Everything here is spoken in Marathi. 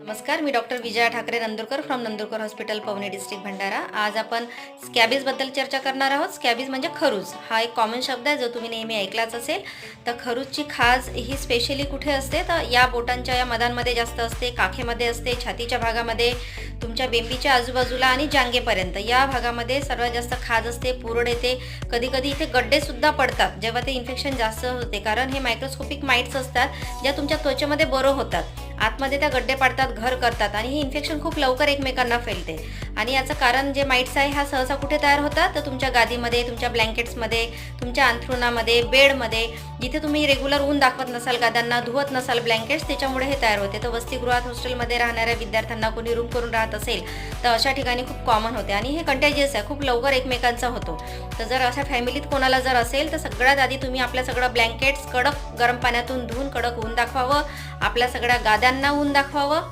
नमस्कार, मी doctor Vijaya Thackeray Nandurkar from Nandurkar hospital, Pawni district Bhandara. आज आपण स्कॅबिजबद्दल चर्चा करणार आहोत. स्कॅबिज म्हणजे खरूज. हा एक कॉमन शब्द आहे जो तुम्ही नेहमी ऐकलाच असेल. तर खरूजची खाज ही स्पेशली कुठे असते, तर या बोटांच्या या मधांमध्ये जास्त असते, काखेमध्ये असते, छातीच्या भागामध्ये, तुमच्या बेंबीच्या आजूबाजूला आणि जांघेपर्यंत या भागामध्ये सर्वात जास्त खाज असते, पुरड येते. कधी कधी इथे गड्डेसुद्धा पडतात जेव्हा ते इन्फेक्शन जास्त होते, कारण हे मायक्रोस्कोपिक माइट्स असतात ज्या तुमच्या त्वचेमध्ये बरो होतात. आतमध्ये त्या गड्डे पाडतात, घर करतात आणि हे इन्फेक्शन खूप लवकर एकमेकांना फैलते. आणि याचं कारण जे माइट्स आहे हा सहसा कुठे तयार होतात, तर तुमच्या गादीमध्ये, तुमच्या ब्लँकेट्समध्ये, तुमच्या अंथरुणामध्ये, बेडमध्ये, जिथे तुम्ही रेग्युलर ऊन दाखवत नसाल, गाद्यांना धुवत नसाल ब्लँकेट्स, त्याच्यामुळे हे तयार होते. तर वसतिगृहात, हॉस्टेलमध्ये राहणाऱ्या विद्यार्थ्यांना कोणी रूम करून राहत असेल तर अशा ठिकाणी खूप कॉमन होते आणि हे कंटेजियस आहे, खूप लवकर एकमेकांचा होतो. तर जर अशा फॅमिलीत कोणाला जर असेल तर सगळ्यात आधी तुम्ही आपल्या सगळं ब्लँकेट्स कडक गरम पाण्यातून धुवून कडक ऊन दाखवावं, आपल्या सगळ्या गाद्यांना ऊन दाखवावं